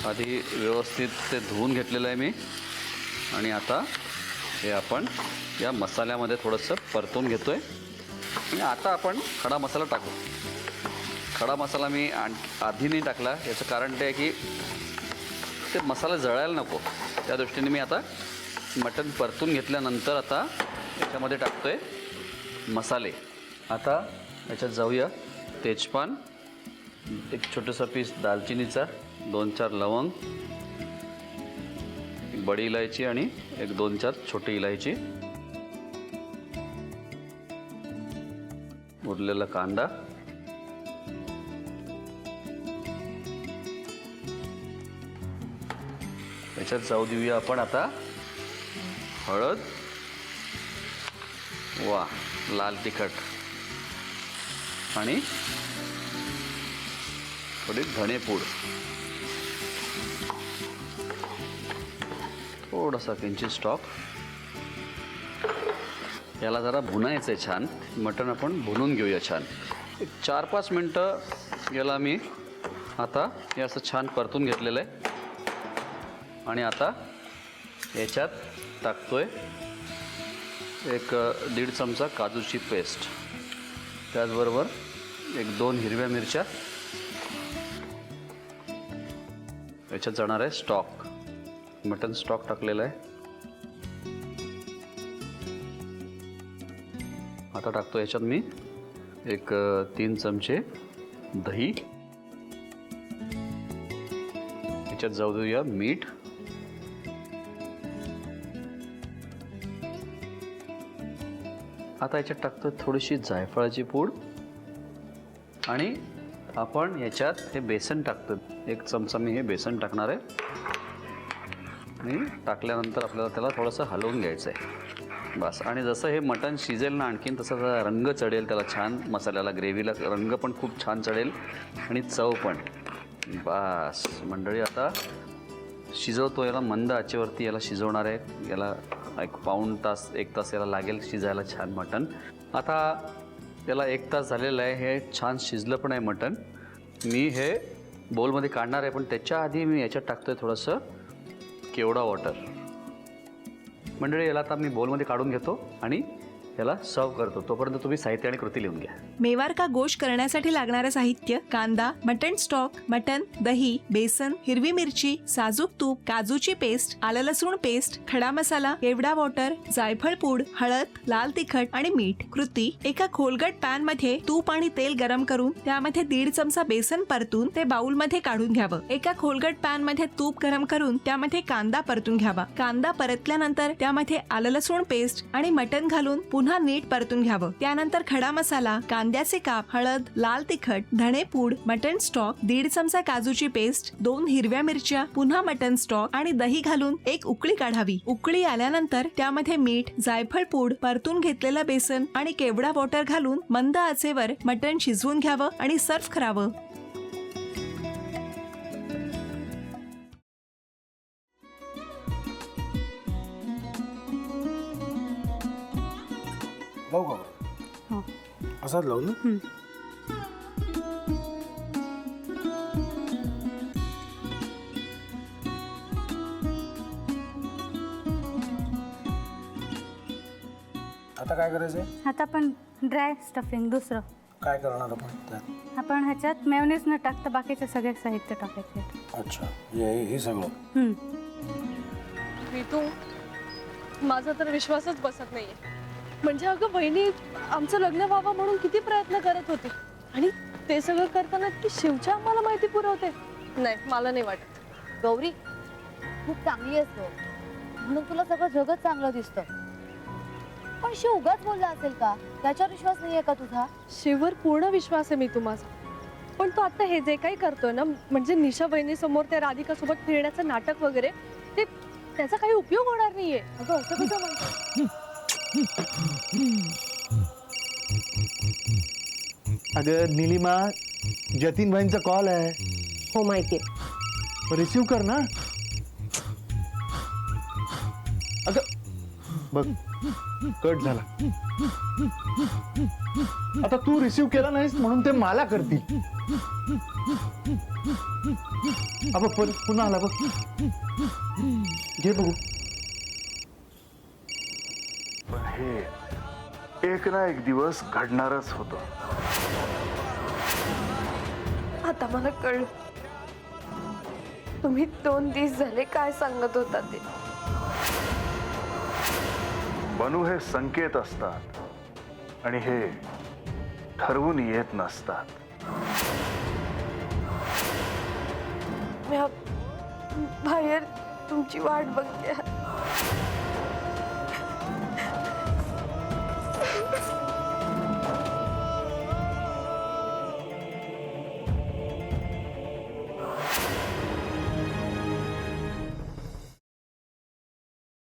आधी व्यवस्थित ते धुवून घेतलेलं आहे मी. आणि आता हे आपण या मसाल्यामध्ये थोडंसं परतून घेतो आहे. आणि आता आपण खडा मसाला टाकू. खडा मसाला मी आधी नाही टाकला, याचं कारण ते आहे की ते मसाला जळायला नको, त्या दृष्टीने मी आता मटण परतून घेतल्यानंतर आता याच्यामध्ये टाकतो आहे मसाले. आता याच्यात जाऊया. तेजपान, एक छोटंसं पीस दालचिनीचा, 2-4 लवंग, एक बडी इलायची आणि एक 2-4 छोटी इलायची, उरलेला कांदा, याच्यात जाऊ देऊया आपण आता हळद, लाल तिखट आणि थोडी धणेपूड, थोडासा किंचित स्टॉक. याला जरा भुनायचं आहे छान. मटण आपण भुनून घेऊया छान. एक 4-5 मिनटं याला मी आता हे असं छान परतून घेतलेलं आहे. आणि आता याच्यात टाकतोय एक 1.5 चमचा काजूची पेस्ट, त्याचबरोबर एक 2 हिरव्या मिरच्या. याच्यात जाणार आहे स्टॉक, मटन स्टॉक टाकलेला आहे. आता टाकतो याच्यात मी एक 3 चमचे दही. याच्यात जाऊ देऊया मीठ, आता याच्यात टाकतो थोडीशी जायफळाची पूड. आणि आपण याच्यात हे बेसन टाकतो. 1 चमचा मी हे बेसन टाकणार आहे. आणि टाकल्यानंतर आपल्याला त्याला थोडंसं हलवून घ्यायचं आहे बस. आणि जसं हे मटण शिजेल ना आणखीन तसा रंग चढेल त्याला छान, मसाल्याला, ग्रेव्हीला रंग पण खूप छान चढेल आणि चव पण. बस मंडळी, आता शिजवतो याला मंद आचेवरती. याला शिजवणार आहे. याला एक पाऊण तास 1 तास याला लागेल शिजायला छान मटण. आता याला 1 तास झालेलं आहे. हे छान शिजलं पण आहे मटण. मी हे बोलमध्ये काढणार आहे, पण त्याच्या आधी मी याच्यात टाकतो आहे थोडंसं केवडा वॉटर. मंडळी, याला आता मी बोलमध्ये काढून घेतो आणि याला सर्व करतो. तोपर्यंत तुम्ही साहित्य आणि कृती लिहून घ्या. मेवार का गोश करण्यासाठी लागणारे साहित्य: कांदा, मटण स्टॉक, मटण, दही, बेसन, हिरवी मिरची, साजूक तूप, काजूची पेस्ट, आलं लसूण पेस्ट, खडा मसाला, केवडा वॉटर, जायफळ पूड, हळद, लाल तिखट आणि मीठ. कृती: एका खोलगट पॅन मध्ये तूप आणि तेल गरम करून त्यामध्ये 1.5 चमचा बेसन परतून ते बाउल मध्ये काढून घ्यावं. एका खोलगट पॅन मध्ये तूप गरम करून त्यामध्ये कांदा परतून घ्यावा. कांदा परतल्यानंतर त्यामध्ये आलं लसूण पेस्ट आणि मटण घालून पुन्हा नीट परतून घ्यावं. त्यानंतर खडा मसाला, कांद्याचे काप, हळद, लाल तिखट, धणेपूड, मटण स्टॉक, 1.5 चमचा काजूची पेस्ट, 2 हिरव्या मिरच्या, पुन्हा मटण स्टॉक आणि दही घालून एक उकळी काढावी. उकळी आल्यानंतर त्यामध्ये मीठ, जायफळ पूड, परतून घेतलेलं बेसन आणि केवडा वॉटर घालून मंद आचेवर मटण शिजवून घ्यावं आणि सर्व्ह करावं. लावू का? हो. असाच लावू ना? आता काय करायचंय? आता आपण ड्राय स्टफिंग दुसरं काय करणार आपण त्यात? आपण ह्याच्यात मेयोनीज न टाकता बाकीचे सगळे साहित्य टाकायचे. अच्छा, हे सगळं. ऋतू, माझा तर विश्वासच बसत नाहीये. म्हणजे अगं बहिणी आमचं लग्न व्हावं म्हणून किती प्रयत्न करत होते आणि ते सगळं करताना ती शिवच्या आम्हाला माहिती पुरवते. नाही, मला नाही वाटत. गौरी, खूप चांगली आहेस गं, म्हणून तुला सगळं जगत चांगलं दिसतं. पण शिव उगाच बोलला असेल का? त्याच्यावर विश्वास नाहीये का तुझा? शिववर पूर्ण विश्वास आहे मी माझा. पण तो आता हे जे काही करतोय ना, म्हणजे निशा बहिणी समोर त्या राधिका सोबत फिरण्याचं नाटक वगैरे, ते त्याचा काही उपयोग होणार नाहीये. अगं असं कसं म्हणतो? अगं निलिमा, जतीन भाईंचा कॉल आहे. हो माहितीये. रिसीव कर ना. अगं बघ कट झाला. आता तू रिसीव केला नाहीस म्हणून ते मला करतील. अब पुन्हा आला बघ. घे बघू. पण हे एक ना एक दिवस घडणारच होतं. आता मला कळलं तुम्ही 2 दिवस झाले काय सांगत होता ते. बनू हे संकेत असतात आणि हे ठरवून येत नसतात. मी बाहेर तुमची वाट बघते.